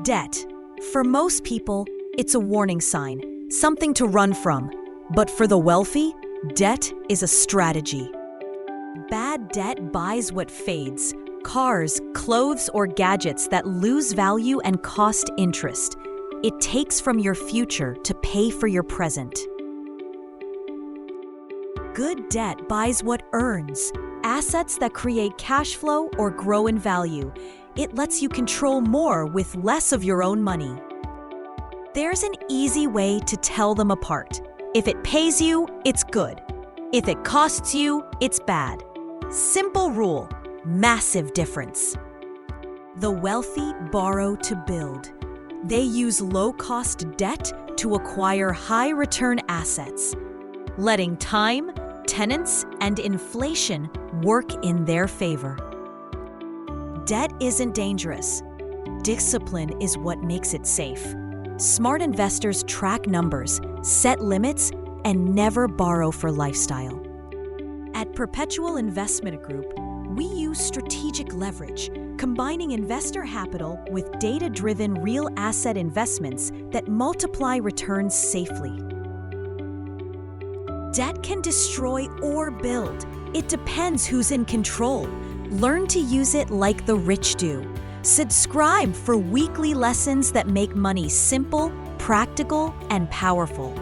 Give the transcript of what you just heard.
Debt. For most people, it's a warning sign, something to run from. But for the wealthy, debt is a strategy. Bad debt buys what fades: cars, clothes, or gadgets that lose value and cost interest. It takes from your future to pay for your present. Good debt buys what earns: assets that create cash flow or grow in value. It lets you control more with less of your own money. There's an easy way to tell them apart. If it pays you, it's good. If it costs you, it's bad. Simple rule, massive difference. The wealthy borrow to build. They use low-cost debt to acquire high-return assets, letting time, tenants, and inflation work in their favor. Debt isn't dangerous. Discipline is what makes it safe. Smart investors track numbers, set limits, and never borrow for lifestyle. At Perpetual Investment Group, we use strategic leverage, combining investor capital with data-driven real asset investments that multiply returns safely. Debt can destroy or build. It depends who's in control. Learn to use it like the rich do. Subscribe for weekly lessons that make money simple, practical, and powerful.